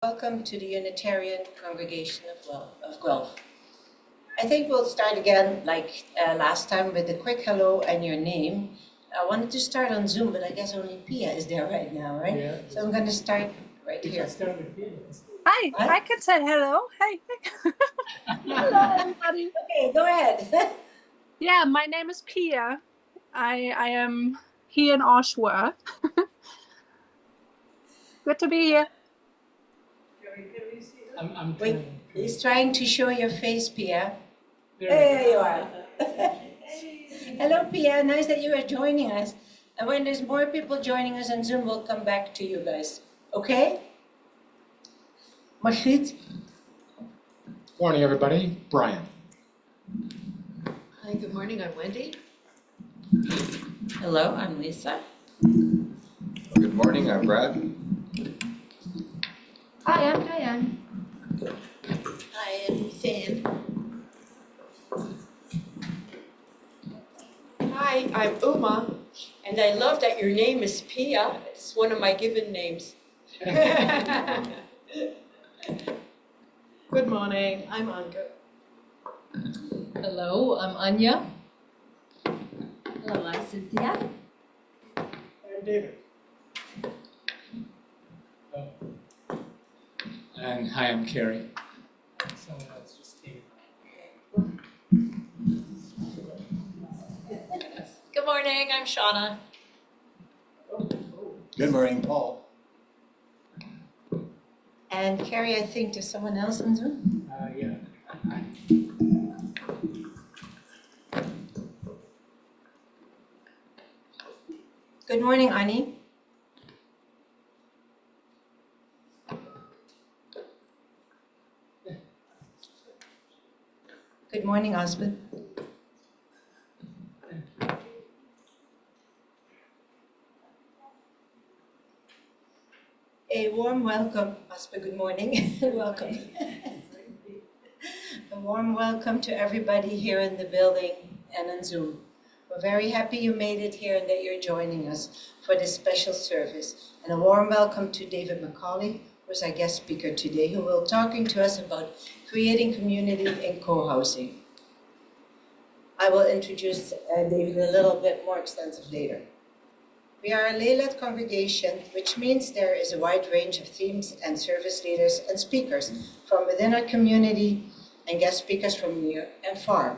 Welcome to the Unitarian Congregation of Guelph. I think we'll start again like last time with a quick hello and your name. I wanted to start on Zoom, but I guess only Pia is there right now, right? Yeah. So I'm going to start right You here. can start with Pia. Hi, What? I could say hello. Hey. Hello, everybody. Okay, go ahead. Yeah, my name is Pia. I am here in Oshawa. Good to be here. I'm Wait, trying. he's trying to show your face, Pia. There There you are. Hello, Pia. Nice that you are joining us. And when there's more people joining us on Zoom, we'll come back to you guys. Okay? Margriet? Morning, everybody. Brian. Hi, good morning, I'm Wendy. Hello, I'm Lisa. Good morning, I'm Brad. Hi, I'm Diane. I am Fan. Hi, I'm Uma, and I love that your name is Pia. It's one of my given names. Good morning, I'm Anka. Hello, I'm Anya. Hello, I'm Cynthia. I'm David. And hi, I'm Carrie. Someone else just came. Good morning, I'm Shauna. Good morning, Paul. And Carrie, I think there's someone else on Zoom. Yeah. Good morning, Ani. Good morning, Osmond. A warm welcome, Osmond, good morning. Welcome. A warm welcome to everybody here in the building and on Zoom. We're very happy you made it here and that you're joining us for this special service. And a warm welcome to David McCauley, who's our guest speaker today, who will be talking to us about creating community and co-housing. I will introduce David a little bit more extensive later. We are a lay-led congregation, which means there is a wide range of themes and service leaders and speakers from within our community and guest speakers from near and far.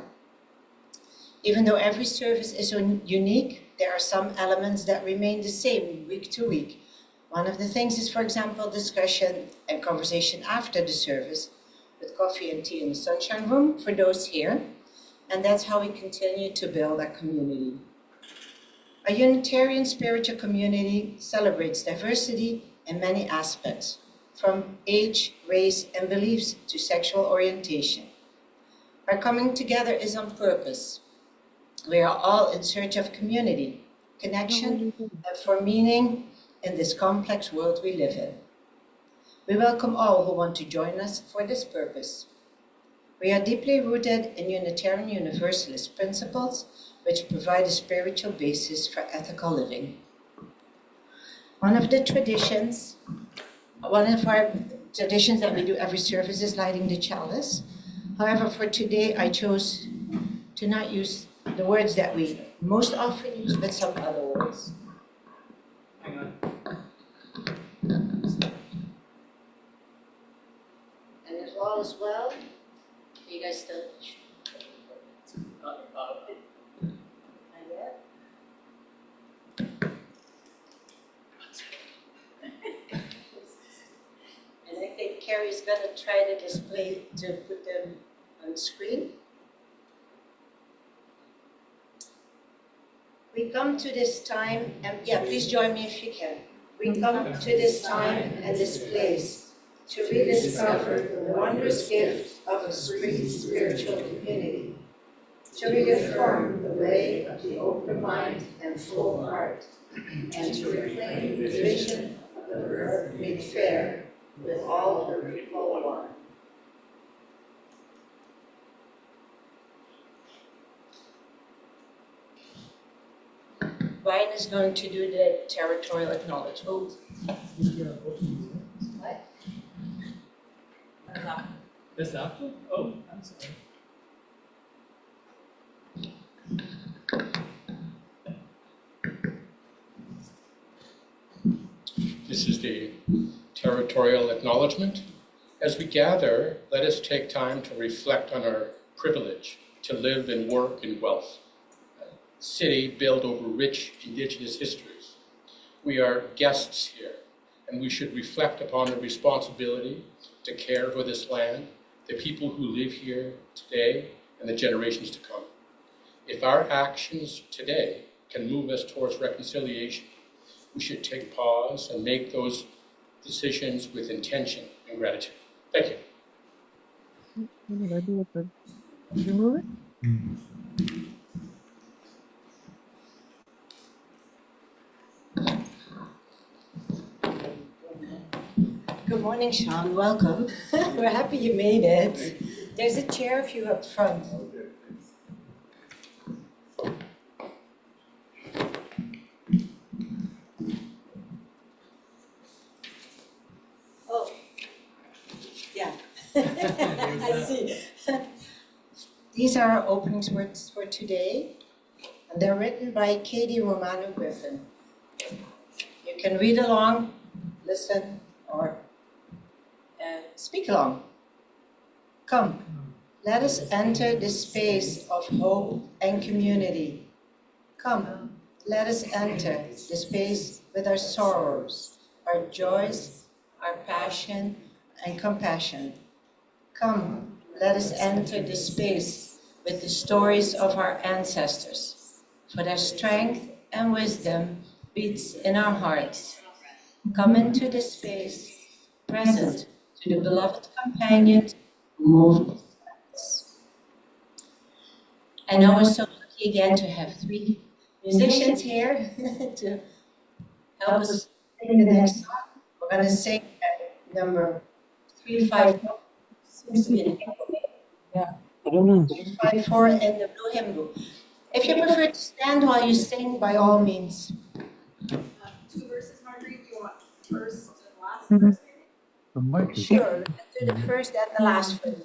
Even though every service is unique, there are some elements that remain the same week to week. One of the things is, for example, discussion and conversation after the service with coffee and tea in the Sunshine Room for those here. And that's how we continue to build our community. A Unitarian spiritual community celebrates diversity in many aspects, from age, race, and beliefs to sexual orientation. Our coming together is on purpose. We are all in search of community, connection, and for meaning in this complex world we live in. We welcome all who want to join us for this purpose. We are deeply rooted in Unitarian Universalist principles, which provide a spiritual basis for ethical living. One of our traditions that we do every service is lighting the chalice. However, for today, I chose to not use the words that we most often use, but some other words. Hang on. And if all is well, you guys still? Not yet? And I think Carrie's gonna try to put them on screen. We come to this time, and please join me if you can. We come to this time and this place to rediscover the wondrous gift of a spiritual community, to reaffirm the way of the open mind and full heart, and to reclaim the vision of the earth made fair with all her people one. Brian is going to do the territorial acknowledgement. What? This after? Oh, I'm sorry. This is the territorial acknowledgement. As we gather, let us take time to reflect on our privilege to live and work in wealth, a city built over rich Indigenous histories. We are guests here, and we should reflect upon the responsibility to care for this land, the people who live here today, and the generations to come. If our actions today can move us towards reconciliation, we should take pause and make those decisions with intention and gratitude. Thank you. What did I do with the? Did you move it? Good morning, Sean. Welcome. We're happy you made it. There's a chair for you up front. Oh, yeah. I see. These are our opening words for today, and they're written by Katie Romano Griffin. You can read along, listen, or speak along. Come, let us enter this space of hope and community. Come, let us enter the space with our sorrows, our joys, our passion, and compassion. Come, let us enter this space with the stories of our ancestors, for their strength and wisdom beats in our hearts. Come into this space, present to the beloved companions who moved with us. I know we're so lucky again to have three musicians here to help us sing the next song. We're going to sing at number 354. Seems to be an echo. Yeah. I don't know. 354 and the Blue Hymn Book. If you prefer to stand while you sing, by all means. Two verses, Marguerite. Do you want first and last Mhm. verse? The mic is. Sure, let's do the first and the last one.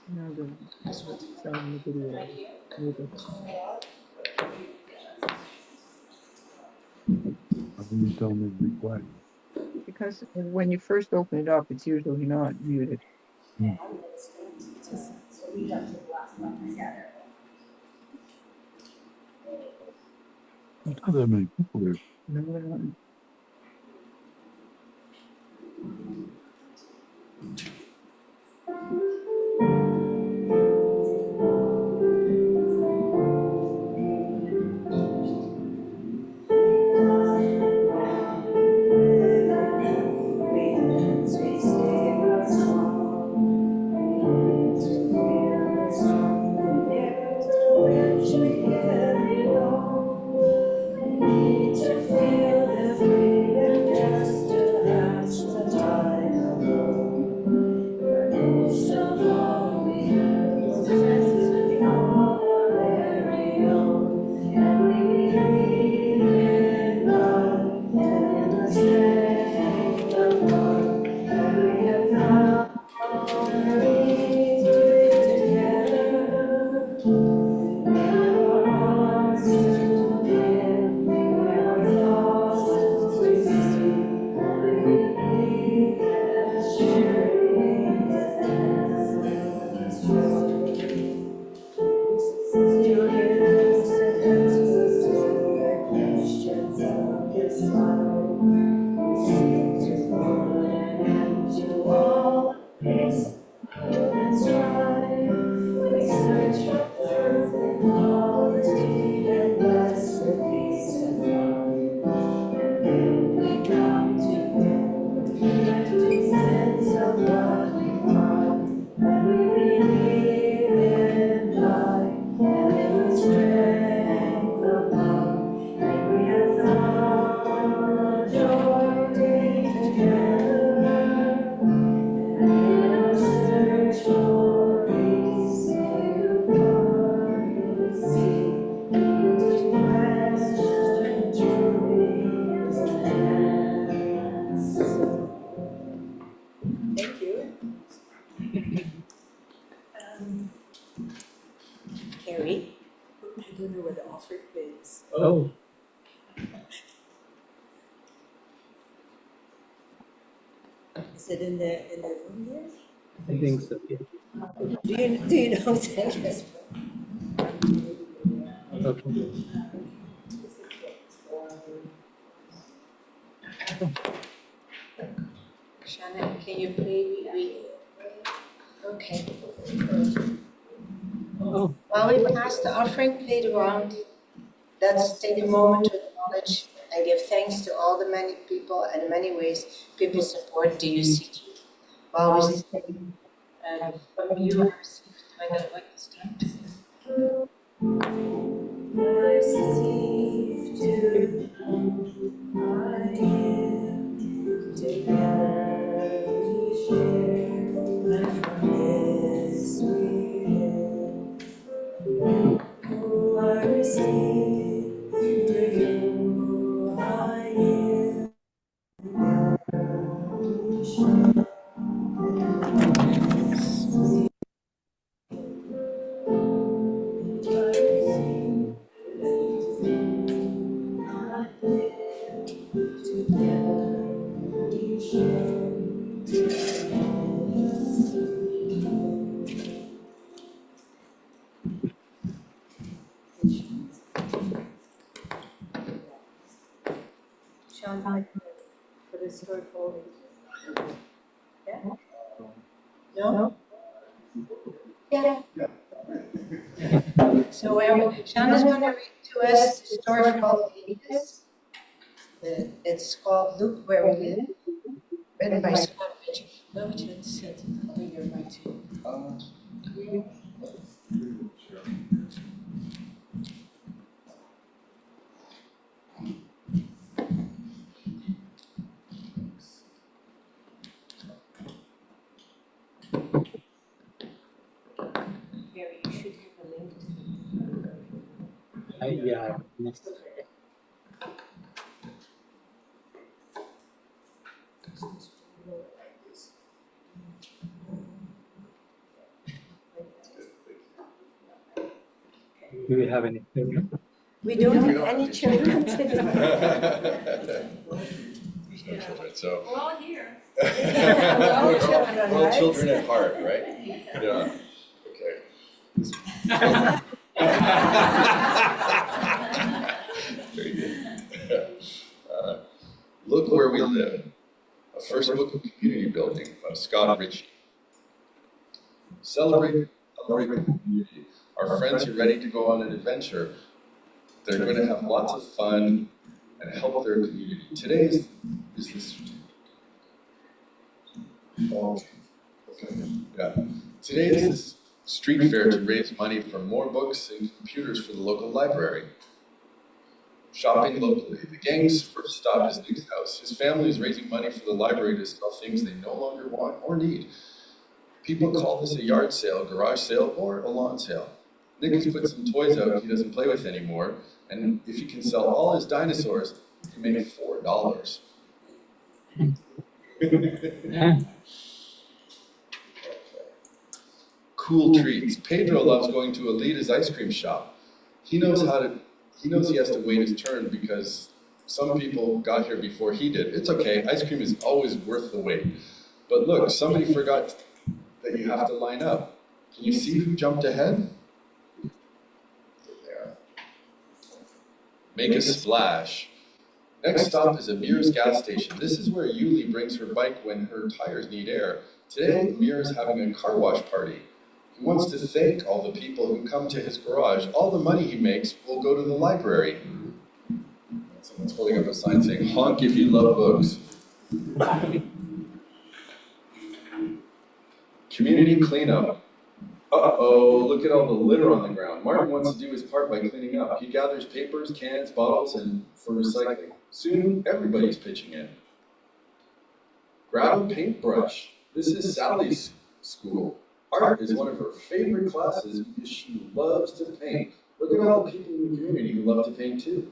No, the sound in the video. Move it. How can you tell me to be quiet? Because when you first open it up, it's usually not muted. There's not that many people there. No, they're not. To feel the Oh, Is it in the room there? I think so. Yeah. Do you know that? Okay. Shannon, can you play me? Okay. Oh, While we pass the offering plate around, let's take a moment to acknowledge and give thanks to all the many people and the many ways people support DUCG. While we sing, from you I received, I got what this time. I received you, I give, together we share, and from this we live. Oh, I receive, to you I give, we share. Sean, for the story folding. Yeah? No? Yeah. So Sean is going to read to us the story from the Ages. It's called Look Where We Live, written by Scott Richard. Where would you like to sit? Where you're going to? Gary, you should have a link to it. yeah. Next. Do we have any children? We don't have any children today. So. We're all here. We're all children, We're all right? children at heart, right? Yeah. Okay. Very good. Look Where We Live, a first book of community building by Scott Ritchie. Celebrate the community. Our friends are ready to go on an adventure. They're going to have lots of fun and help their community. Today is this. Oh, okay. Yeah. Today is this street fair to raise money for more books and computers for the local library. Shopping locally. The gang's first stop is Nick's house. His family is raising money for the library to sell things they no longer want or need. People call this a yard sale, garage sale, or a lawn sale. Nick has put some toys out he doesn't play with anymore, and if he can sell all his dinosaurs, he can make $4. Cool treats. Pedro loves going to Alita's ice cream shop. He knows he has to wait his turn because some people got here before he did. It's okay, ice cream is always worth the wait. But look, somebody forgot that you have to line up. Can you see who jumped ahead? There. Make a splash. Next stop is Amir's gas station. This is where Yuli brings her bike when her tires need air. Today, Amir is having a car wash party. He wants to thank all the people who come to his garage. All the money he makes will go to the library. Someone's holding up a sign saying, honk if you love books. Community cleanup. Uh-oh, look at all the litter on the ground. Martin wants to do his part by cleaning up. He gathers papers, cans, bottles, and for recycling. Soon, everybody's pitching in. Grab a paintbrush. This is Sally's school. Art is one of her favorite classes because she loves to paint. Look at all the people in the community who love to paint too.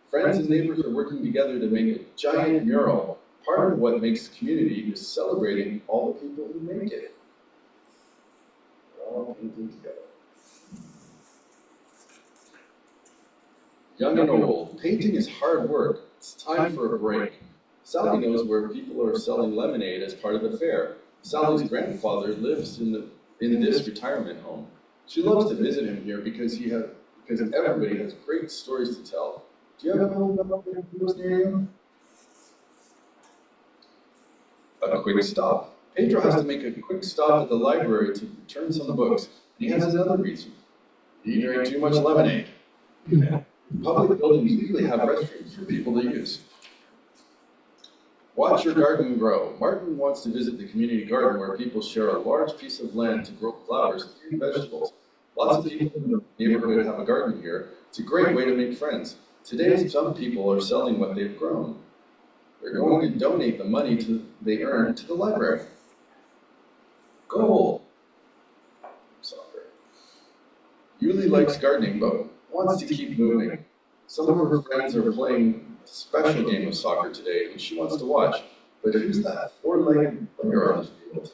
Friends and neighbors are working together to make a giant mural. Part of what makes the community is celebrating all the people who make it. They're all painting together. Young and old, painting is hard work. It's time for a break. Sally knows where people are selling lemonade as part of the fair. Sally's grandfather lives in this retirement home. She loves to visit him here because everybody has great stories to tell. Do you have a home near you? A quick stop. Pedro has to make a quick stop at the library to return some books. He has another reason. He drank too much lemonade. Public buildings usually have restrooms for people to use. Watch your garden grow. Martin wants to visit the community garden where people share a large piece of land to grow flowers and vegetables. Lots of people in the neighborhood have a garden here. It's a great way to make friends. Today, some people are selling what they've grown. They're going to donate the money they earn to the library. Goal. Soccer. Yuli likes gardening, but wants to keep moving. Some of her friends are playing a special game of soccer today, and she wants to watch. But who's that four-legged player on the field?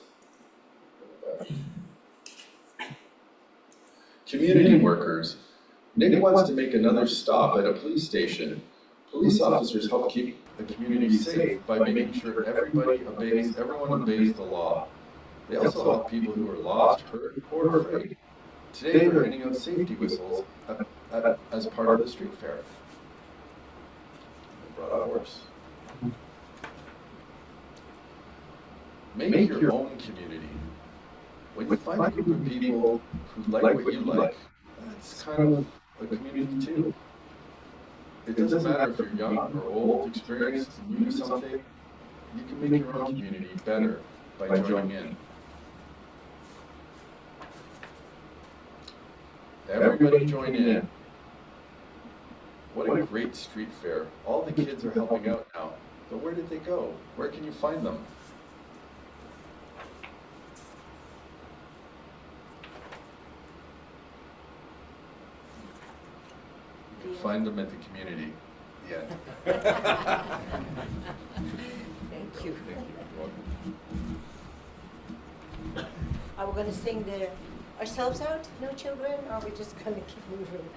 Community workers. Nick wants to make another stop at a police station. Police officers help keep the community safe by making sure everyone obeys the law. They also help people who are lost, hurt, or afraid. Today they're handing out safety whistles as part of the street fair. They brought a horse. Make your own community. When you find a group of people who like what you like, that's kind of a community too. It doesn't matter if you're young or old, experienced, new to something, you can make your own community better by joining in. Everybody join in. What a great street fair. All the kids are helping out now. But where did they go? Where can you find them? You can find them at the community. The end. Thank you. Thank you. You're welcome. Are we going to sing ourselves out? No children? Or are we just going to keep moving?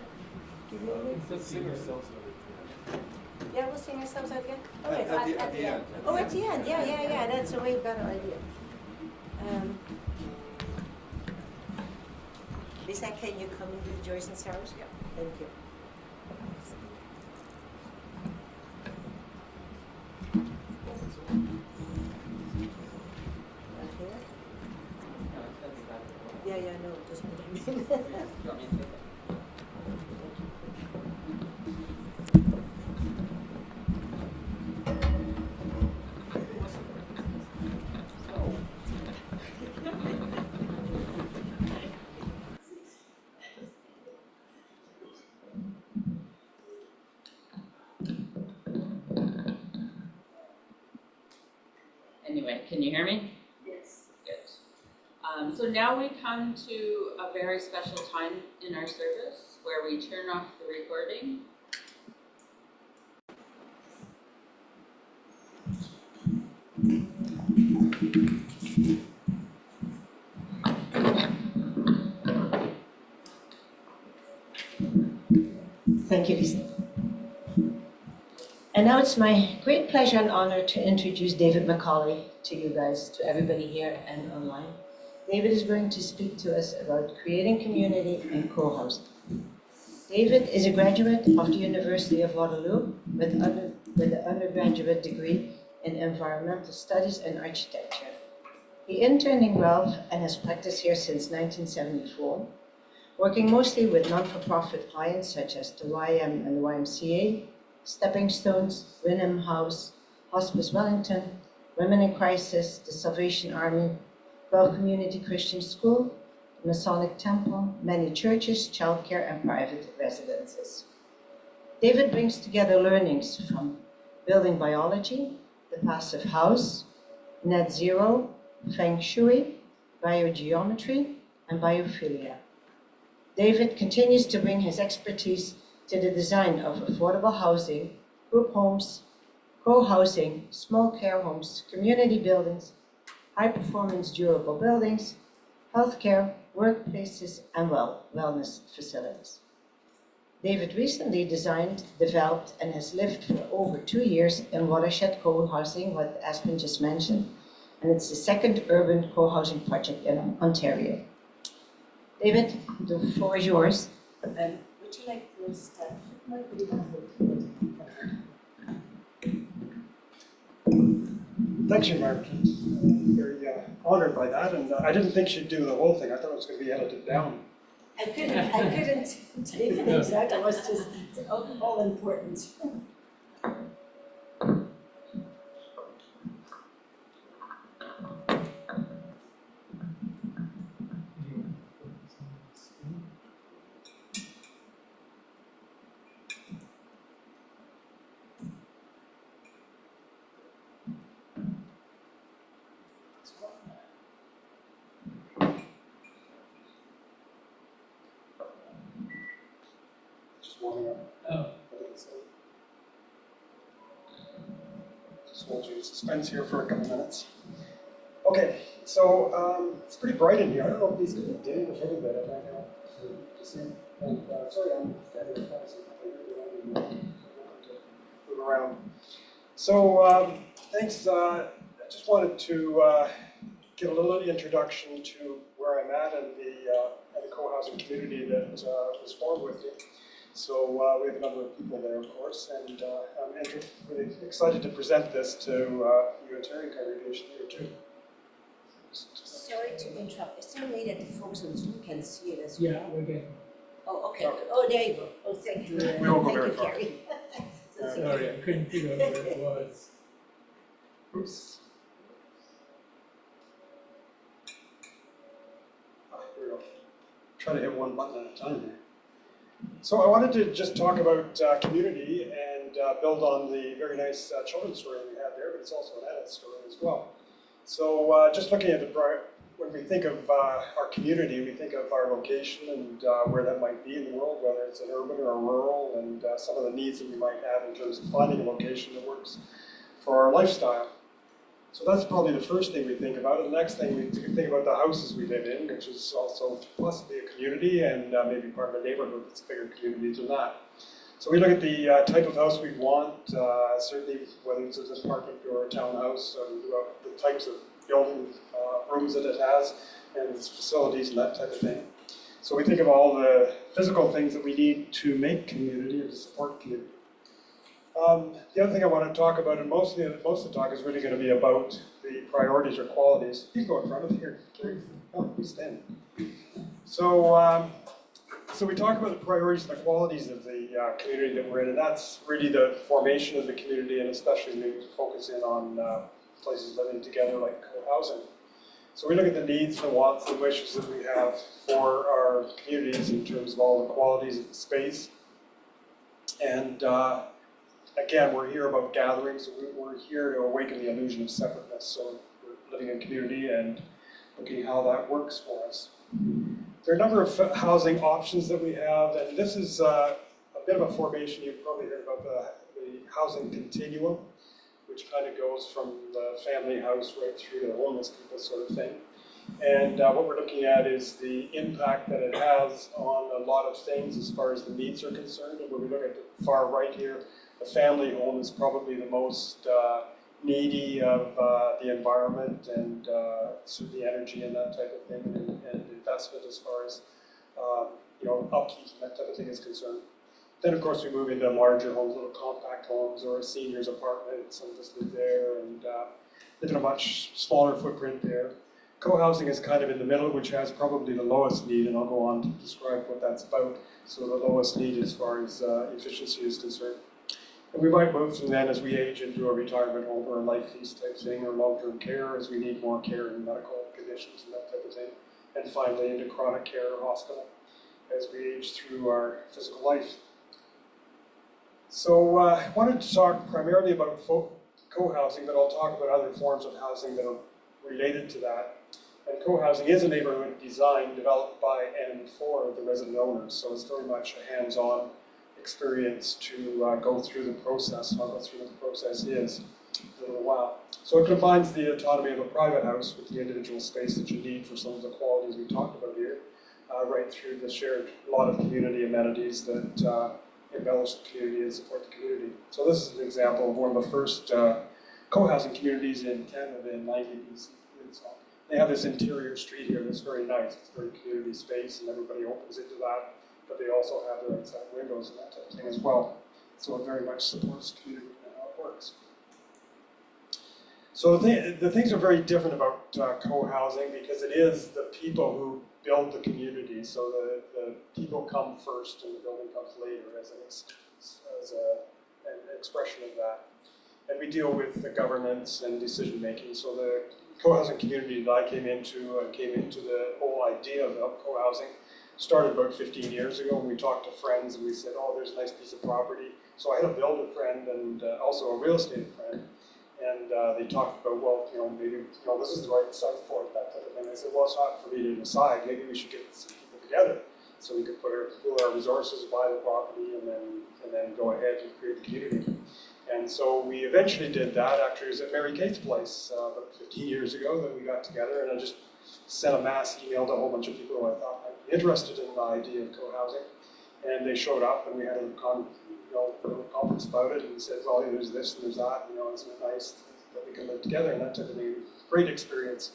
Keep moving? Let's sing ourselves over. Yeah, we'll sing ourselves out again? Oh, At the end. Oh, at the end. Yeah. That's a way better idea. Lisa, can you come and do Joyce and Sarah's? Yeah. Thank you. Right here? Yeah, no, that's what I mean. Anyway, can you hear me? Yes. Good. So now we come to a very special time in our service where we turn off the recording. Thank you, Lisa. And now it's my great pleasure and honor to introduce David Macaulay to you guys, to everybody here and online. David is going to speak to us about creating community and co-housing. David is a graduate of the University of Waterloo with an undergraduate degree in environmental studies and architecture. He interned in Guelph and has practiced here since 1974, working mostly with non-for-profit clients such as the YM and the YMCA, Stepping Stones, Wynnum House, Hospice Wellington, Women in Crisis, the Salvation Army, Guelph Community Christian School, the Masonic Temple, many churches, childcare, and private residences. David brings together learnings from building biology, the passive house, net zero, feng shui, biogeometry, and biophilia. David continues to bring his expertise to the design of affordable housing, group homes, co-housing, small care homes, community buildings, high-performance durable buildings, healthcare, workplaces, and wellness facilities. David recently designed, developed, and has lived for over 2 years in watershed co-housing, what Aspen just mentioned, and it's the second urban co-housing project in Ontario. David, the floor is yours. Would you like to start? Thanks, you, Mark. Very honored by that, and I didn't think she'd do the whole thing. I thought it was going to be edited down. I couldn't take things out. It was just all important. Just warming up. Oh. Just hold you in suspense here for a couple minutes. Okay, so it's pretty bright in here. I don't know if these could be dimmed a little bit. I might have to see. And sorry, I'm standing in front of something. Move around. So thanks. I just wanted to give a little introduction to where I'm at and the co-housing community that was formed with me. So we have a number of people there, of course, and I'm really excited to present this to the Ontarian congregation here too. Sorry to interrupt. Is there a way that the folks on Zoom can see it as well? Yeah, we're good. Oh, okay. Okay. Oh, there you go. Oh, thank you. We won't go Thank very you, far. Carrie. That's okay. Sorry, I couldn't figure out where it was. Oops. Here we go. Try to hit one button at a time here. So I wanted to just talk about community and build on the very nice children's story we had there, but it's also an adult story as well. So just looking at when we think of our community, we think of our location and where that might be in the world, whether it's an urban or a rural, and some of the needs that we might have in terms of finding a location that works for our lifestyle. So that's probably the first thing we think about. And the next thing we think about the houses we live in, which is also possibly a community and maybe part of a neighborhood that's a bigger community than that. So we look at the type of house we want, certainly whether it's an apartment or a townhouse, the types of building rooms that it has, and its facilities and that type of thing. So we think of all the physical things that we need to make community or to support community. The other thing I want to talk about, and most of the talk is really going to be about the priorities or qualities. Please go in front of here. Oh, please stand. So we talk about the priorities and the qualities of the community that we're in, and that's really the formation of the community, and especially maybe focus in on places living together like co-housing. So we look at the needs, the wants, the wishes that we have for our communities in terms of all the qualities of the space. And again, we're here about gatherings. We're here to awaken the illusion of separateness. So we're living in community and looking at how that works for us. There are a number of housing options that we have, and this is a bit of a formation. You've probably heard about the housing continuum, which kind of goes from the family house right through to homeless people sort of thing. And what we're looking at is the impact that it has on a lot of things as far as the needs are concerned. And when we look at the far right here, the family home is probably the most needy of the environment and certainly energy and that type of thing, and investment as far as upkeep and that type of thing is concerned. Then of course we move into larger homes, little compact homes or a senior's apartment. Some of us live there and live in a much smaller footprint there. Co-housing is kind of in the middle, which has probably the lowest need, and I'll go on to describe what that's about. So the lowest need as far as efficiency is concerned. And we might move from then as we age into a retirement home or a life lease type thing, or long-term care as we need more care in medical conditions and that type of thing. And finally into chronic care or hospital as we age through our physical life. So I wanted to talk primarily about co-housing, but I'll talk about other forms of housing that are related to that. And co-housing is a neighborhood design developed by and for the resident owners, so it's very much a hands-on experience to go through the process. I'll go through what the process is in a little while. So it combines the autonomy of a private house with the individual space that you need for some of the qualities we talked about here. right through the shared lot of community amenities that embellish the community and support the community. So this is an example of one of the first co-housing communities in Canada in 90 BC. So they have this interior street here that's very nice. It's very community space and everybody opens into that, but they also have their outside windows and that type of thing as well. So it very much supports the community and how it works. So the things are very different about co-housing because it is the people who build the community. So the people come first and the building comes later as an expression of that. And we deal with the governance and decision making. So the co-housing community that I came into the whole idea of co-housing started about 15 years ago when we talked to friends and we said, oh, there's a nice piece of property. So I had a builder friend and also a real estate friend. And they talked about, well, maybe, this is the right site for it, that type of thing. I said, well, it's not for me to decide. Maybe we should get some people together so we could pool our resources, buy the property, and then go ahead and create the community. And so we eventually did that. Actually, it was at Mary Kate's place about 15 years ago that we got together, and I just sent a mass email to a whole bunch of people who I thought might be interested in the idea of co-housing. And they showed up, and we had a little conference about it, and we said, well, there's this and there's that, isn't it nice that we can live together and that type of thing. Great experience.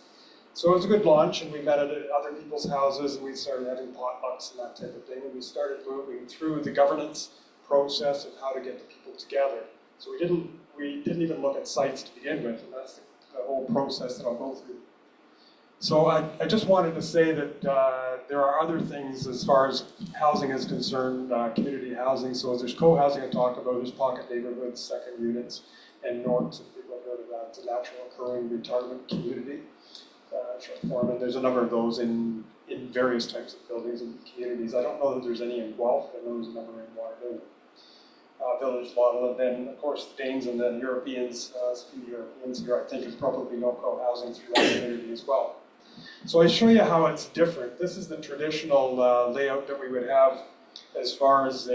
So it was a good launch, and we met at other people's houses, and we started having potlucks and that type of thing, and we started moving through the governance process of how to get the people together. So we didn't even look at sites to begin with, and that's the whole process that I'll go through. So I just wanted to say that there are other things as far as housing is concerned, community housing. So there's co-housing I talk about, there's pocket neighborhoods, second units, and NORCs, if people have heard of that, it's a natural occurring retirement community, short form, and there's a number of those in various types of buildings and communities. I don't know that there's any in Guelph, but there's a number in Waterloo. Village model, and then of course the Danes and then Europeans, speaking of Europeans here, I think there's probably no co-housing through that community as well. So I show you how it's different. This is the traditional layout that we would have as far as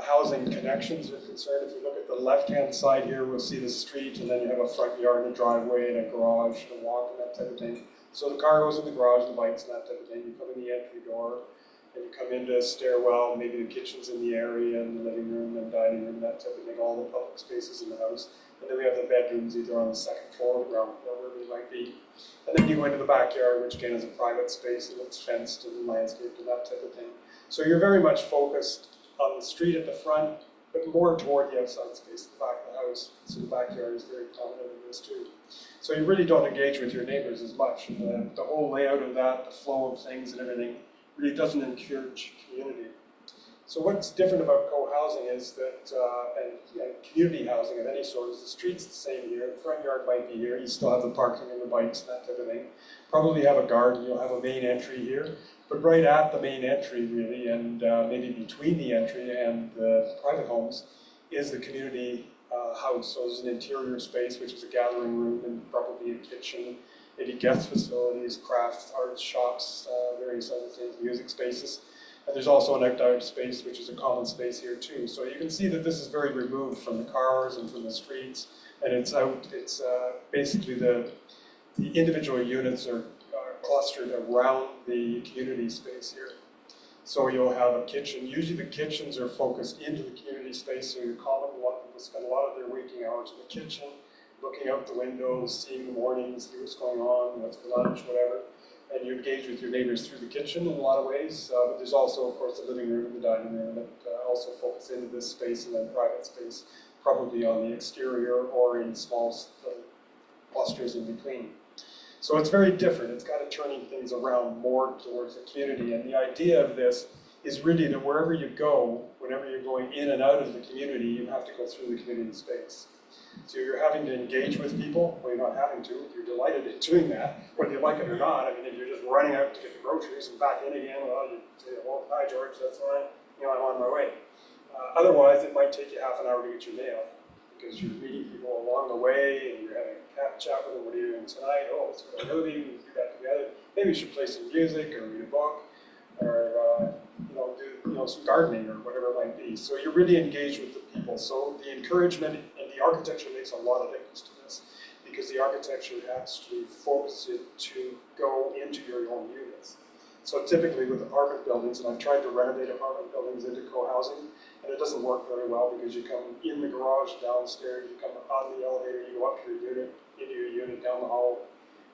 housing connections are concerned. If you look at the left-hand side here, we'll see the street, and then you have a front yard and a driveway and a garage and a walk and that type of thing. So the car goes in the garage, the bikes and that type of thing. You come in the entry door, and you come into a stairwell, maybe the kitchen's in the area, and the living room and dining room, that type of thing, all the public spaces in the house. And then we have the bedrooms either on the second floor or the ground floor, wherever they might be. And then you go into the backyard, which again is a private space, and it's fenced and landscaped and that type of thing. So you're very much focused on the street at the front, but more toward the outside space at the back of the house. So the backyard is very prominent in this too. So you really don't engage with your neighbors as much. And the whole layout of that, the flow of things and everything, really doesn't encourage community. So what's different about co-housing is that, and community housing of any sort, is the street's the same here, the front yard might be here, you still have the parking and the bikes and that type of thing. Probably have a garden, you'll have a main entry here, but right at the main entry really, and maybe between the entry and the private homes, is the community house. So there's an interior space, which is a gathering room and probably a kitchen, maybe guest facilities, crafts, arts, shops, various other things, music spaces. And there's also an outdoor space, which is a common space here too. So you can see that this is very removed from the cars and from the streets, and it's basically the individual units are clustered around the community space here. So you'll have a kitchen. Usually the kitchens are focused into the community space, so you're common. A lot of people spend a lot of their waking hours in the kitchen, looking out the windows, seeing the morning, see what's going on, what's for lunch, whatever. And you engage with your neighbors through the kitchen in a lot of ways. But there's also, of course, the living room and the dining room that also focus into this space, and then private space, probably on the exterior or in small clusters in between. So it's very different. It's kind of turning things around more towards the community. And the idea of this is really that wherever you go, whenever you're going in and out of the community, you have to go through the community space. So you're having to engage with people. Well, you're not having to. You're delighted in doing that, whether you like it or not. I mean, if you're just running out to get the groceries and back in again, well, you say, well, hi, George, that's fine. I'm on my way. Otherwise, it might take you half an hour to get your mail because you're meeting people along the way and you're having a chat with them. What are you doing tonight? Oh, let's go to a movie. We do that together. Maybe we should play some music or read a book or do some gardening or whatever it might be. So you're really engaged with the people. So the encouragement and the architecture makes a lot of difference to this because the architecture actually focuses it to go into your own units. So typically with apartment buildings, and I've tried to renovate apartment buildings into co-housing, and it doesn't work very well because you come in the garage downstairs, you come on the elevator, you go up to your unit, into your unit, down the hall,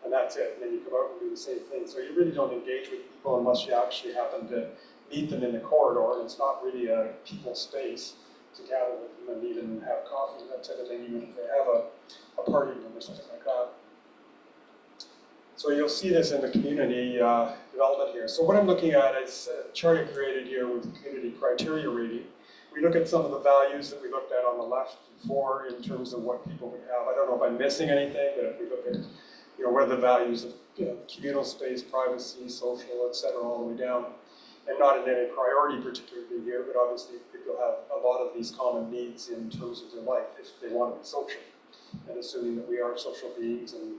and that's it. And then you come out and do the same thing. So you really don't engage with people unless you actually happen to meet them in the corridor, and it's not really a people space to gather with them and even have coffee and that type of thing, even if they have a party room or something like that. So you'll see this in the community development here. So what I'm looking at is a chart I created here with the community criteria rating. We look at some of the values that we looked at on the left before in terms of what people would have. I don't know if I'm missing anything, but if we look at, what are the values of communal space, privacy, social, et cetera, all the way down, and not in any priority particularly here, but obviously people have a lot of these common needs in terms of their life if they want to be social. And assuming that we are social beings and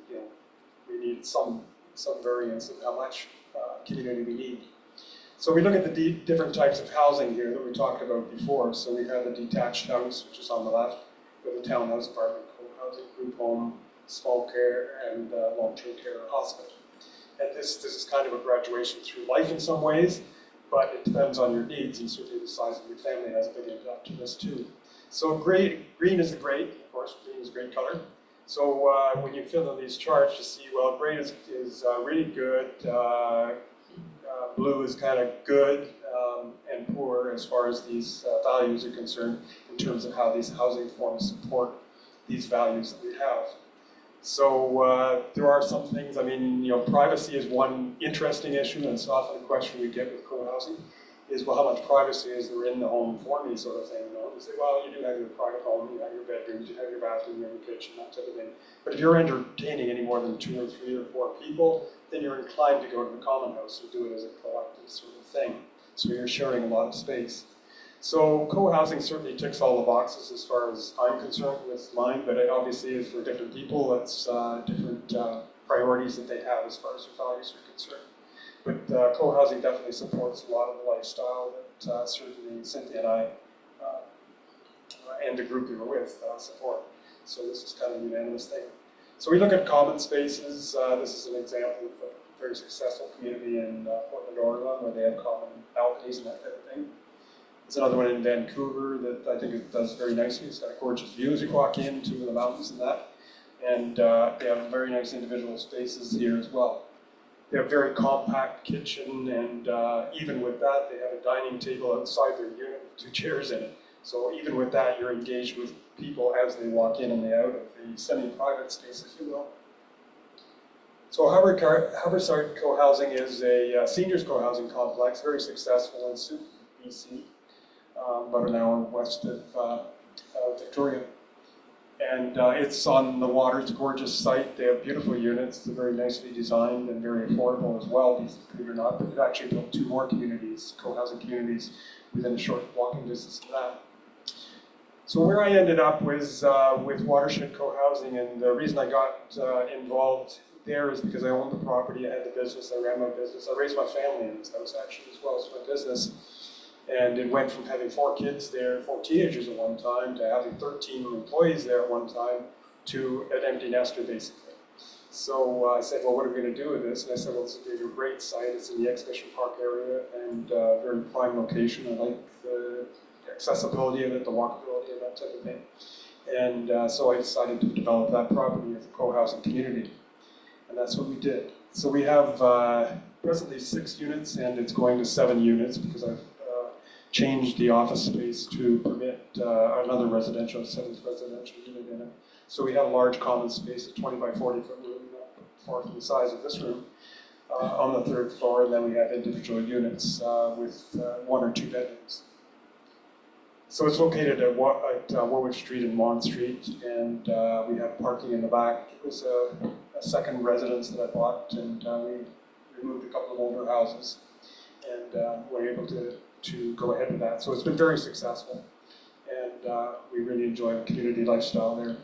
we need some variance of how much community we need. So we look at the different types of housing here that we talked about before. So we have the detached house, which is on the left, with the townhouse, apartment, co-housing, group home, small care, and long-term care or hospital. And this is kind of a graduation through life in some ways, but it depends on your needs, and certainly the size of your family has a big impact to this too. So green is the great, of course, green is a great color. So when you fill in these charts, you see, well, green is really good, blue is kind of good, and poor as far as these values are concerned in terms of how these housing forms support these values that we have. So there are some things, privacy is one interesting issue, and it's often a question we get with co-housing, is, well, how much privacy is there in the home for me, sort of thing. You say, well, you do have your private home, you have your bedrooms, you have your bathroom, you have your kitchen, that type of thing. But if you're entertaining any more than 2 or 3 or 4 people, then you're inclined to go to the common house and do it as a collective sort of thing. So you're sharing a lot of space. So co-housing certainly ticks all the boxes as far as I'm concerned with mine, but it obviously is for different people. It's different priorities that they have as far as their values are concerned. But co-housing definitely supports a lot of the lifestyle that certainly Cynthia and I and the group we were with support. So this is kind of a unanimous thing. So we look at common spaces. This is an example of a very successful community in Portland, Oregon, where they have common balconies and that type of thing. There's another one in Vancouver that I think it does very nicely. It's got a gorgeous view as you walk into the mountains and that. And they have very nice individual spaces here as well. They have a very compact kitchen, and even with that, they have a dining table outside their unit with 2 chairs in it. So even with that, you're engaged with people as they walk in and they out of the semi-private space, if you will. So Harborside Co-Housing is a seniors co-housing complex, very successful in Sudbury, BC, about an hour west of Victoria. And it's on the water. It's a gorgeous site. They have beautiful units. They're very nicely designed and very affordable as well, believe it or not. But they've actually built 2 more communities, co-housing communities, within a short walking distance of that. So where I ended up was with Watershed Co-Housing, and the reason I got involved there is because I owned the property, I had the business, I ran my business. I raised my family in this house actually as well as my business. And it went from having 4 kids there, 4 teenagers at one time, to having 13 employees there at one time, to an empty nester basically. So I said, well, what are we going to do with this? And I said, well, it's a great site. It's in the Exhibition Park area and very prime location. I like the accessibility of it, the walkability of that type of thing. And so I decided to develop that property as a co-housing community. And that's what we did. So we have presently 6 units, and it's going to 7 units because I've changed the office space to permit another 7th residential unit in it. So we have a large common space, a 20 by 40 foot room, far from the size of this room, on the 3rd floor, and then we have individual units with 1 or 2 bedrooms. So it's located at Warwick Street and Mont Street, and we have parking in the back. It was a second residence that I bought, and we removed a couple of older houses, and were able to go ahead with that. So it's been very successful, and we really enjoy the community lifestyle there.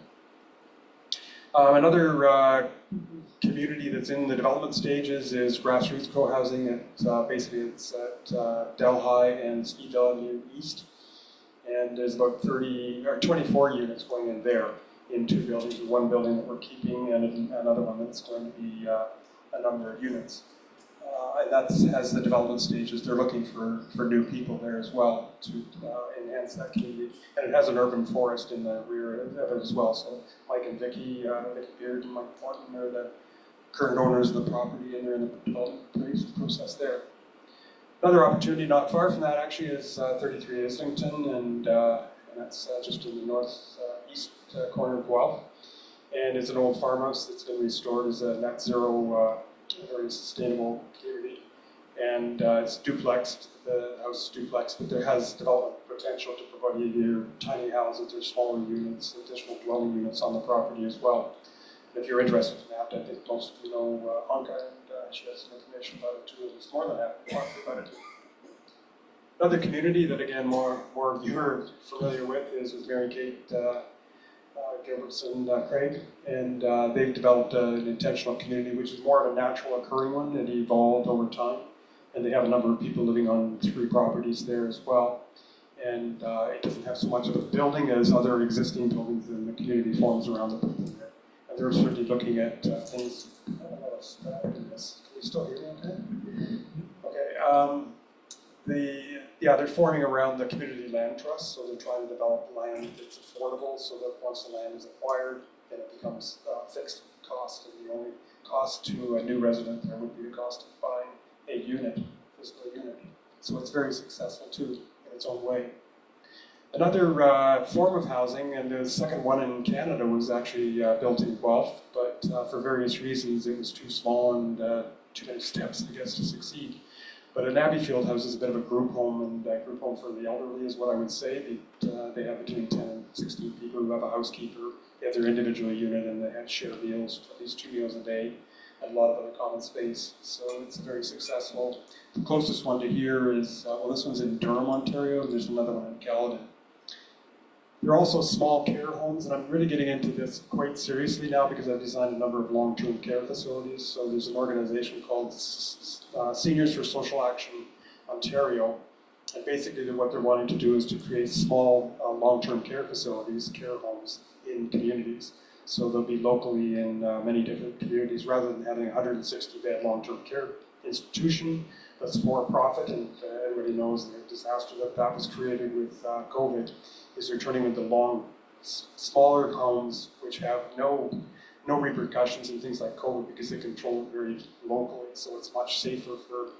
Another community that's in the development stages is Grassroots Co-Housing. Basically it's at Delhi and Speedwell Avenue East, and there's about 24 units going in there in 2 buildings. One building that we're keeping and another one that's going to be a number of units. And that has the development stages. They're looking for new people there as well to enhance that community. And it has an urban forest in the rear of it as well. So Mike and Vicky Beard and Mike Fortin are the current owners of the property, and they're in the development process there. Another opportunity not far from that actually is 33 Islington, and that's just in the northeast corner of Guelph. And it's an old farmhouse that's been restored as a net zero, very sustainable community. And it's duplexed, the house is duplexed, but there has development potential to provide either tiny houses or smaller units, additional dwelling units on the property as well. And if you're interested in that, I think most of you know Anka, and she has some information about it too, and it's more than happy to talk about it. Another community that, again, more of you are familiar with is with Mary Kate Gilbertson Craig, and they've developed an intentional community which is more of a natural occurring one. It evolved over time, and they have a number of people living on 3 properties there as well. And it doesn't have so much of a building as other existing buildings, and the community forms around the building there. And they're certainly looking at things. I don't know what's in this. Can you still hear me okay? Okay. They're forming around the community land trust, so they're trying to develop land that's affordable, so that once the land is acquired, then it becomes fixed cost, and the only cost to a new resident there would be the cost of buying a unit, physical unit. So it's very successful too, in its own way. Another form of housing, and the second one in Canada, was actually built in Guelph, but for various reasons it was too small and too many steps, I guess, to succeed. But an Abbeyfield house is a bit of a group home, and a group home for the elderly is what I would say. They have between 10 and 16 people who have a housekeeper. They have their individual unit, and they have shared meals, at least 2 meals a day, and a lot of other common space. So it's very successful. The closest one to here is, this one's in Durham, Ontario, and there's another one in Caledon. There are also small care homes, and I'm really getting into this quite seriously now because I've designed a number of long-term care facilities. So there's an organization called Seniors for Social Action Ontario, and basically what they're wanting to do is to create small long-term care facilities, care homes in communities. So they'll be locally in many different communities rather than having a 160-bed long-term care institution that's for-profit, and everybody knows the disaster that was created with COVID. Is they're turning into smaller homes which have no repercussions in things like COVID because they control it very locally. So it's much safer for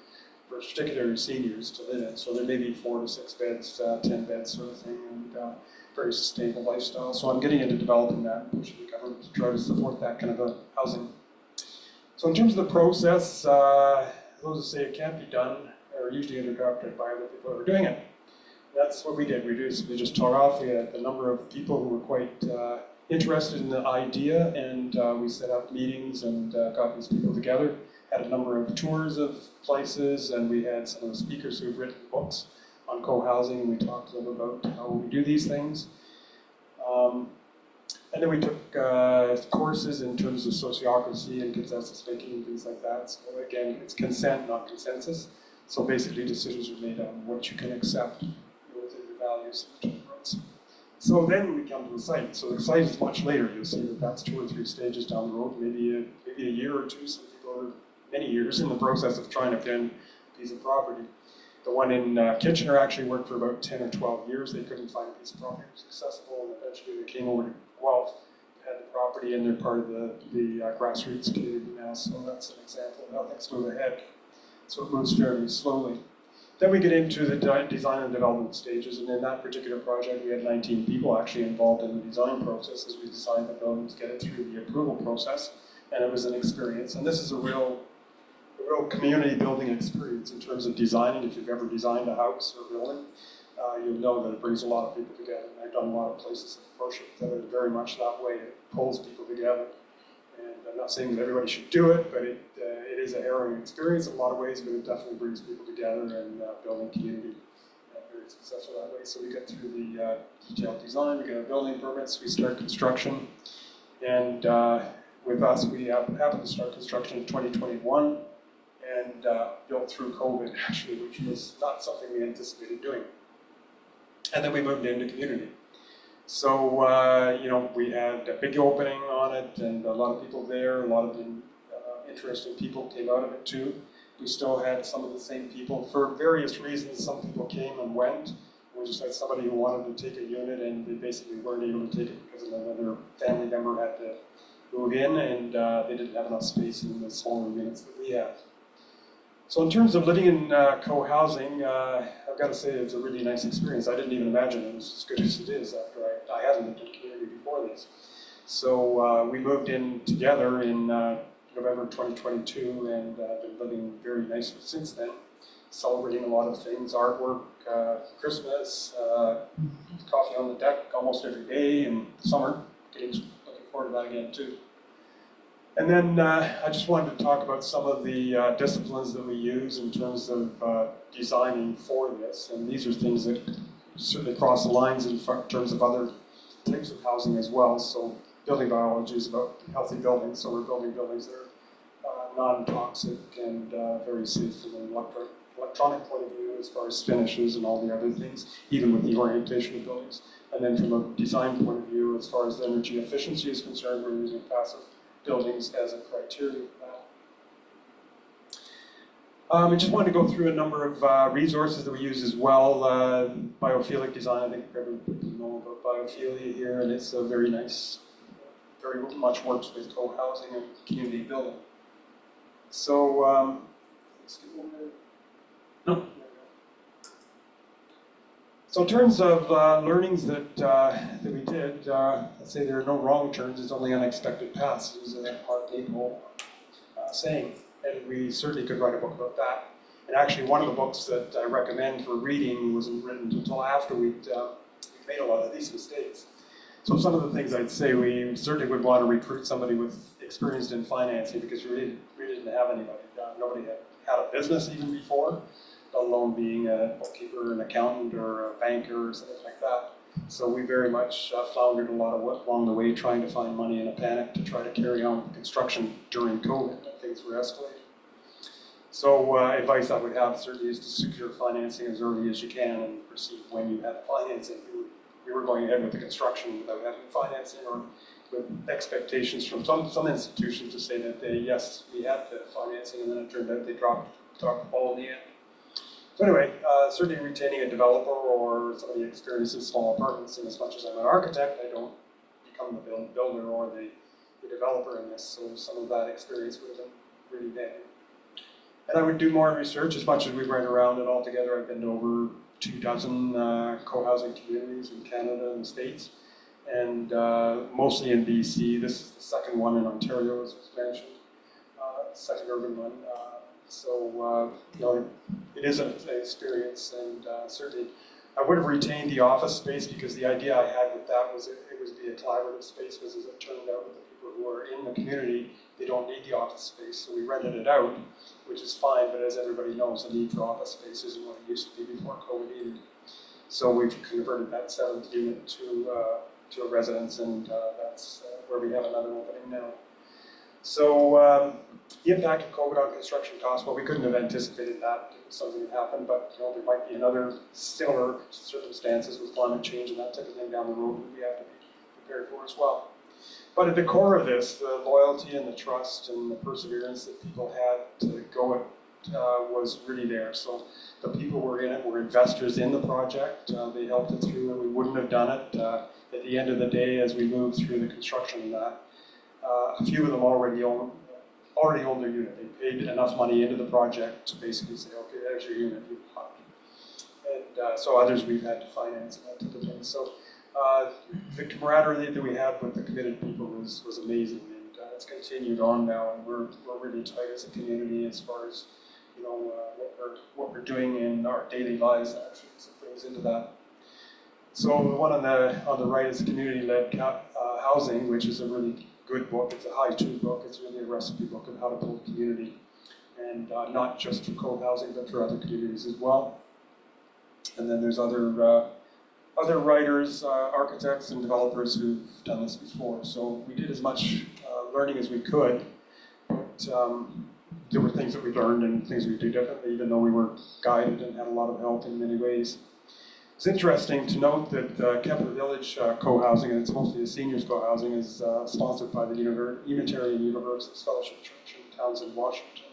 particular seniors to live in. So there may be 4 to 6 beds, 10 beds sort of thing, and very sustainable lifestyle. So I'm getting into developing that and pushing the government to try to support that kind of a housing. So in terms of the process, those who say it can't be done are usually interrupted by the people who are doing it. That's what we did. We just taught off. We had a number of people who were quite interested in the idea, and we set up meetings and got these people together. Had a number of tours of places, and we had some of the speakers who've written books on co-housing, and we talked to them about how we do these things. And then we took courses in terms of sociocracy and consensus making and things like that. So again, it's consent, not consensus. So basically decisions are made on what you can accept within your values and rights. So then we come to the site. So the site is much later. You'll see that that's 2 or 3 stages down the road, maybe a year or two. Some people are many years in the process of trying to pin a piece of property. The one in Kitchener actually worked for about 10 or 12 years. They couldn't find a piece of property that was accessible, and eventually they came over to Guelph, had the property, and they're part of the grassroots community now. So that's an example of how things move ahead. So it moves fairly slowly. Then we get into the design and development stages, and in that particular project, we had 19 people actually involved in the design process as we designed the building to get it through the approval process, and it was an experience. And this is a real community building experience in terms of designing. If you've ever designed a house or a building, you'll know that it brings a lot of people together. And I've done a lot of places of worship that are very much that way. It pulls people together. And I'm not saying that everybody should do it, but it is a harrowing experience in a lot of ways, but it definitely brings people together and building community. Very successful that way. So we get through the detailed design, we get our building permits, we start construction. And with us, we happened to start construction in 2021 and built through COVID, actually, which was not something we anticipated doing. And then we moved into community. So, we had a big opening on it and a lot of people there, a lot of interesting people came out of it too. We still had some of the same people. For various reasons, some people came and went. We just had somebody who wanted to take a unit and they basically weren't able to take it because another family member had to move in and they didn't have enough space in the smaller units that we have. So in terms of living in co-housing, I've got to say it's a really nice experience. I didn't even imagine it was as good as it is after I hadn't lived in a community before this. So we moved in together in November 2022 and been living very nicely since then, celebrating a lot of things, artwork, Christmas, coffee on the deck almost every day in summer. Looking forward to that again too. And then I just wanted to talk about some of the disciplines that we use in terms of designing for this. And these are things that certainly cross the lines in terms of other types of housing as well. So building biology is about healthy buildings. So we're building buildings that are non-toxic and very safe from an electronic point of view as far as finishes and all the other things, even with the orientation of buildings. And then from a design point of view, as far as the energy efficiency is concerned, we're using passive buildings as a criteria for that. I just wanted to go through a number of resources that we use as well. Biophilic design, I think everybody know about biophilia here, and it's a very nice, very much works with co-housing and community building. So, let's get one there. No. So in terms of learnings that we did, let's say there are no wrong turns, it's only unexpected paths, is a Art Deco saying, and we certainly could write a book about that. And actually one of the books that I recommend for reading wasn't written until after we'd made a lot of these mistakes. So some of the things I'd say, we certainly would want to recruit somebody with experience in financing because we really didn't have anybody. Nobody had a business even before, let alone being a bookkeeper, an accountant, or a banker, or something like that. So we very much floundered a lot of along the way, trying to find money in a panic to try to carry on construction during COVID. Things were escalating. So advice I would have certainly is to secure financing as early as you can and proceed when you have financing. We were going ahead with the construction without having financing or with expectations from some institutions to say that yes, we had the financing, and then it turned out they dropped the ball in the end. So anyway, certainly retaining a developer or somebody experienced in small apartments, and as much as I'm an architect, I don't become the builder or the developer in this, so some of that experience would have been really valuable. And I would do more research as much as we went around it all together. I've been to over 24 co-housing communities in Canada and the States, and mostly in BC. This is the second one in Ontario, as was mentioned, second urban one. So, you know, it is an experience, and certainly I would have retained the office space because the idea I had with that was it would be a collaborative space, because as it turned out with the people who are in the community, they don't need the office space, so we rented it out, which is fine, but as everybody knows, the need for office space isn't what it used to be before COVID either. So we've converted that 7th unit to a residence, and that's where we have another opening now. So the impact of COVID on construction costs, well, we couldn't have anticipated that something would happen, but you know, there might be another similar circumstances with climate change and that type of thing down the road that we have to be prepared for as well. But at the core of this, the loyalty and the trust and the perseverance that people had to go it was really there. So the people who were in it were investors in the project. They helped it through, and we wouldn't have done it. At the end of the day, as we moved through the construction of that, a few of them already own their unit. They paid enough money into the project to basically say, okay, there's your unit, you've got it. And so others we've had to finance and that type of thing. So the camaraderie that we had with the committed people was amazing, and it's continued on now, and we're really tight as a community as far as, you know, what we're doing in our daily lives actually brings into that. So the one on the right is community-led housing, which is a really good book. It's a how-to book. It's really a recipe book of how to build a community, and not just for co-housing, but for other communities as well. And then there's other writers, architects, and developers who've done this before. So we did as much learning as we could, but there were things that we learned and things we do differently, even though we were guided and had a lot of help in many ways. It's interesting to note that Kemper Village co-housing, and it's mostly the seniors co-housing, is sponsored by the Unitarian Universalist Fellowship Church in Townsend, Washington.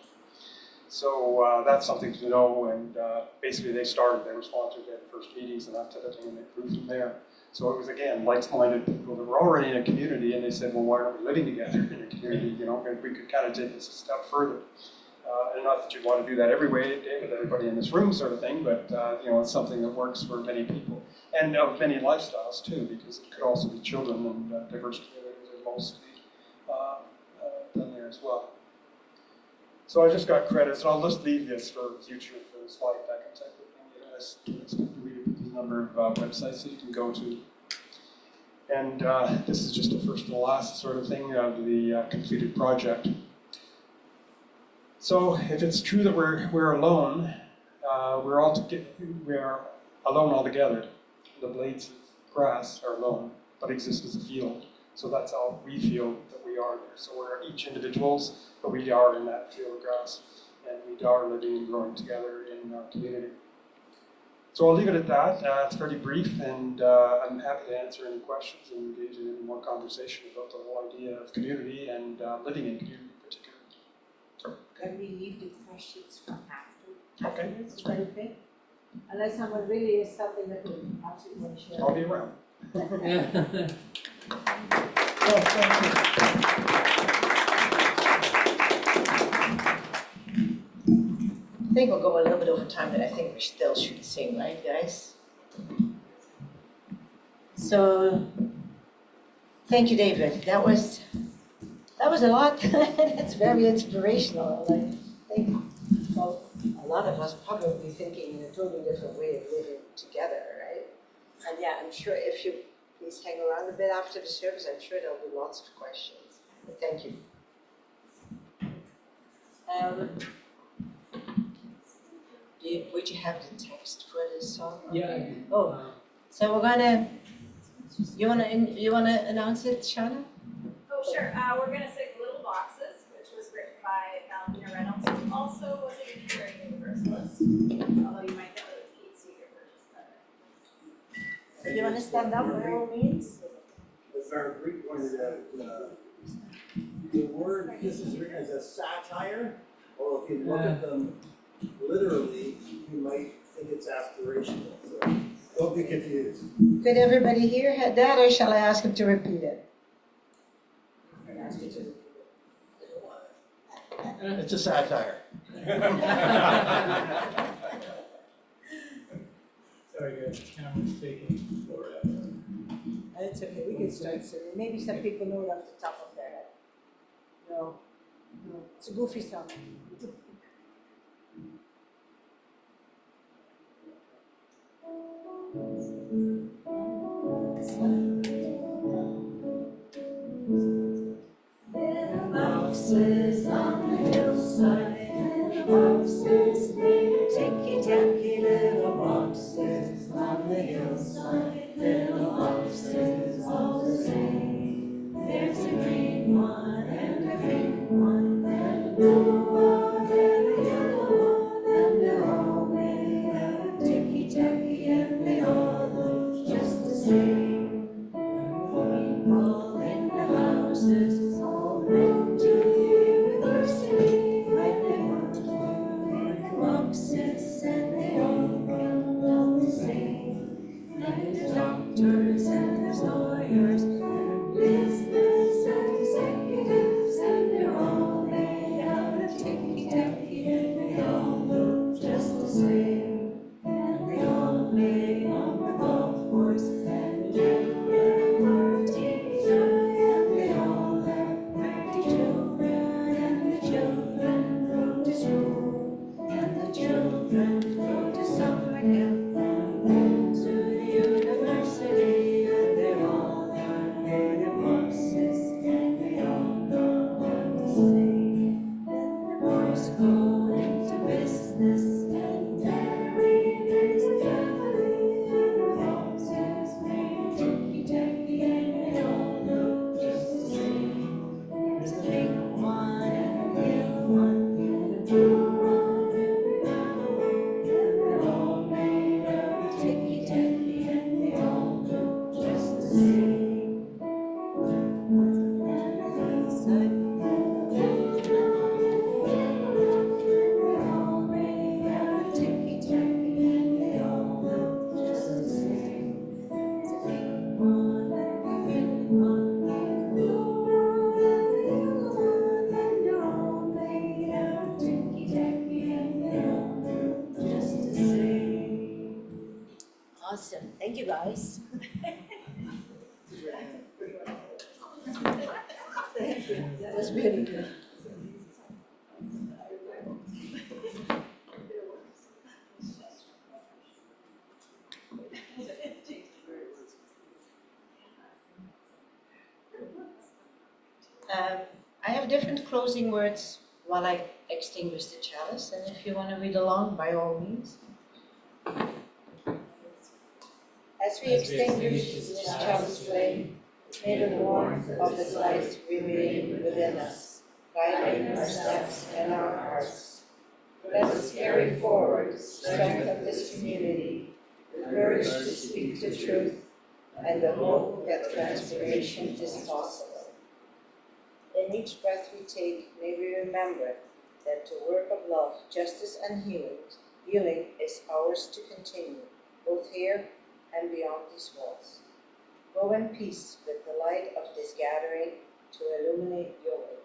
So that's something to know, and basically they were sponsored their first meetings and that type of thing, and they grew from there. So it was, again, like-minded people that were already in a community, and they said, well, why aren't we living together in a community, you know, and we could kind of take this a step further. And not that you'd want to do that every way, with everybody in this room sort of thing, but you know, it's something that works for many people, and of many lifestyles too, because it could also be children, and diverse communities are mostly done there as well. So I just got credits, and I'll just leave this for future, for the slide deck and type of thing. You know, it's good to read the number of websites that you can go to. And this is just a first and last sort of thing of the completed project. So if it's true that we're alone, we are alone altogether. The blades of grass are alone, but exist as a field. So that's how we feel that we are there. So we're each individuals, but we are in that field of grass, and we are living and growing together in our community. So I'll leave it at that. It's pretty brief, and I'm happy to answer any questions and engage in any more conversation about the whole idea of community and living in community in particular. Can we leave the questions for after? Okay. Afterwards? Is that okay? Unless someone really is something that we absolutely want to share. I'll be around. Yes, thank you. I think we'll go a little bit over time, but I think we still should sing, right, guys? So, thank you, David. That was a lot. That's very inspirational. I think, well, a lot of us probably thinking in a totally different way of living together, right? And yeah, I'm sure if you please hang around a bit after the service, I'm sure there'll be lots of questions. But thank you. Would you have the text for this song? Yeah, I do. Oh, so we're gonna. You wanna announce it, Shauna? Oh, sure. We're going to sing Little Boxes, which was written by Valentina Reynolds, who also was a Unitarian Universalist, although you might know the Pete Seeger version better. So you wanna stand up by all means? As our Greek pointed out, the word, this is written as a satire, or if you look at them literally, you might think it's aspirational. So don't be confused. Could everybody hear that, or shall I ask him to repeat it? It's a satire. Sorry guys, the camera's taking forever. It's okay, we can start soon. Maybe some people know it off the top of their head. No, it's a goofy song. Little boxes on the hillside, little boxes, ticky-tacky little boxes on the hillside, little boxes all the same. There's a green one and a pink one and a blue one and a yellow one, and they're all made out of ticky-tacky and they all look just the same. People in the houses all went to the university when they want to make boxes, and they all come out the same. And there's doctors and there's lawyers and business executives, and they're all made out of you, guys. That was really good. I have different closing words while I extinguish the chalice, and if you want to read along, by all means. As we extinguish this chalice flame, may the warmth of its light remain within us, guiding our steps and our hearts. Let us carry forward the strength of this community, the courage to speak the truth, and the hope that transformation is possible. In each breath we take, may we remember that the work of love, justice, and healing is ours to continue, both here and beyond these walls. Go in peace with the light of this gathering to illuminate your way.